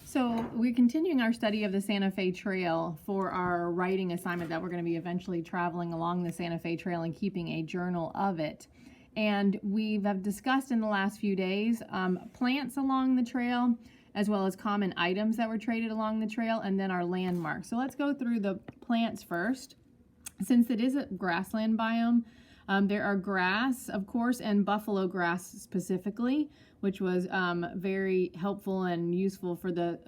So we're continuing our study of the Santa Fe Trail for our writing assignment that we're going to be eventually traveling along the Santa Fe Trail and keeping a journal of it. And we have discussed in the last few days plants along the trail, as well as common items that were traded along the trail, and then our landmarks. So let's go through the plants first. Since it is a grassland biome, there are grass, of course, and buffalo grass specifically, which was very helpful and useful for the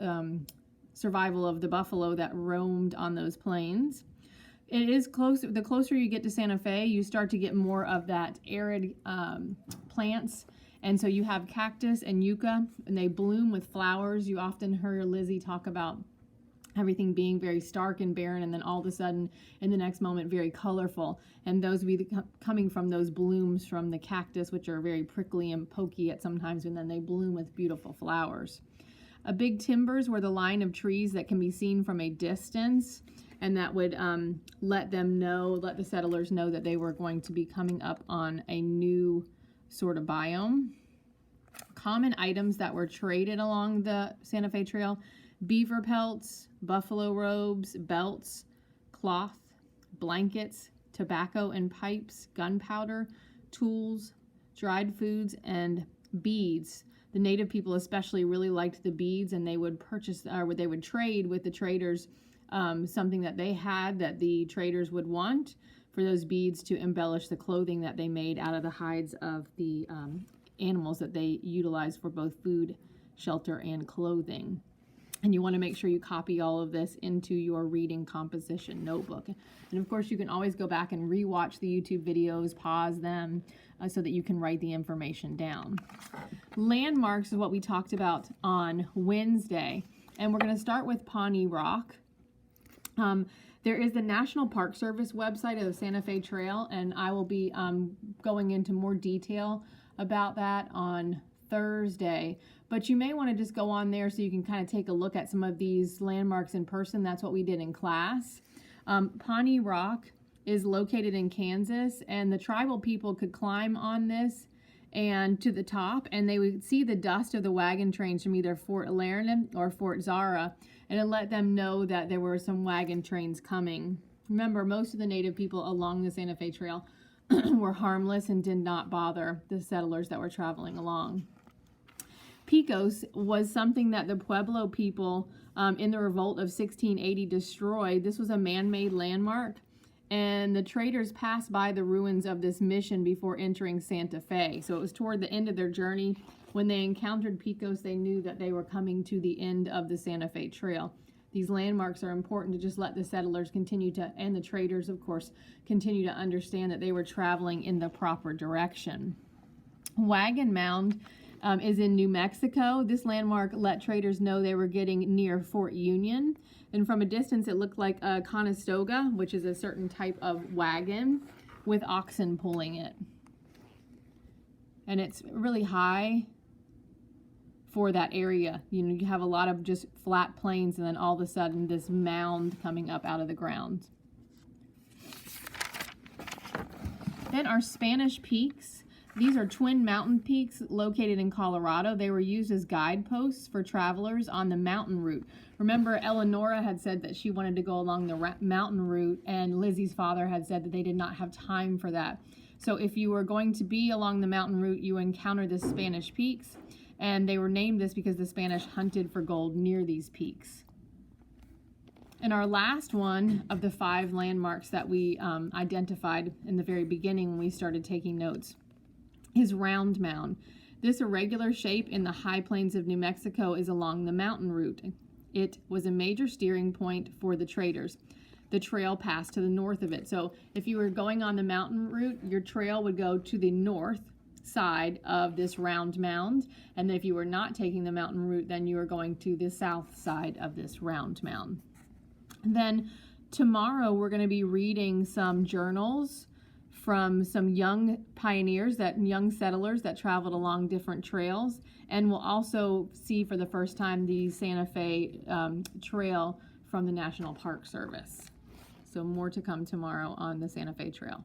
survival of the buffalo that roamed on those plains. It is close. The closer you get to Santa Fe, you start to get more of that arid plants. And so you have cactus and yucca, and they bloom with flowers. You often hear Lizzie talk about everything being very stark and barren, and then all of a sudden in the next moment very colorful, and those would be coming from those blooms from the cactus, which are very prickly and pokey at sometimes, and then they bloom with beautiful flowers. Big timbers were the line of trees that can be seen from a distance, and that would let the settlers know that they were going to be coming up on a new sort of biome. Common items that were traded along the Santa Fe Trail: beaver pelts, buffalo robes, belts, cloth, blankets, tobacco and pipes, gunpowder, tools, dried foods, and beads. The native people especially really liked the beads, and they would purchase, or they would trade with the traders something that they had that the traders would want for those beads to embellish the clothing that they made out of the hides of the animals that they utilized for both food, shelter, and clothing. And you want to make sure you copy all of this into your reading composition notebook. And of course, you can always go back and re-watch the YouTube videos, pause them, so that you can write the information down. Landmarks is what we talked about on Wednesday. And we're going to start with Pawnee Rock. There is the National Park Service website of the Santa Fe Trail, and I will be going into more detail about that on Thursday. But you may want to just go on there so you can kind of take a look at some of these landmarks in person. That's what we did in class. Pawnee Rock is located in Kansas, and the tribal people could climb on this and to the top, and they would see the dust of the wagon trains from either Fort Laramie or Fort Zara, and it let them know that there were some wagon trains coming. Remember, most of the native people along the Santa Fe Trail were harmless and did not bother the settlers that were traveling along. Picos was something that the Pueblo people in the revolt of 1680 destroyed. This was a man-made landmark, and the traders passed by the ruins of this mission before entering Santa Fe. So it was toward the end of their journey. When they encountered Picos, they knew that they were coming to the end of the Santa Fe Trail. These landmarks are important to just let the settlers continue to, and the traders, of course, continue to understand that they were traveling in the proper direction. Wagon Mound is in New Mexico. This landmark let traders know they were getting near Fort Union. And from a distance, it looked like a Conestoga, which is a certain type of wagon with oxen pulling it. And it's really high for that area. You know, you have a lot of just flat plains, and then all of a sudden this mound coming up out of the ground. Then our Spanish Peaks. These are twin mountain peaks located in Colorado. They were used as guideposts for travelers on the mountain route. Remember, Eleonora had said that she wanted to go along the mountain route, and Lizzie's father had said that they did not have time for that. So if you were going to be along the mountain route, you encountered the Spanish Peaks, and they were named this because the Spanish hunted for gold near these peaks. And our last one of the 5 landmarks that we identified in the very beginning when we started taking notes is Round Mound. This irregular shape in the high plains of New Mexico is along the mountain route. It was a major steering point for the traders. The trail passed to the north of it. So if you were going on the mountain route, your trail would go to the north side of this round mound. And if you were not taking the mountain route, then you were going to the south side of this round mound. And then tomorrow we're going to be reading some journals from some young pioneers, young settlers that traveled along different trails, and we'll also see for the first time the Santa Fe Trail from the National Park Service. So more to come tomorrow on the Santa Fe Trail.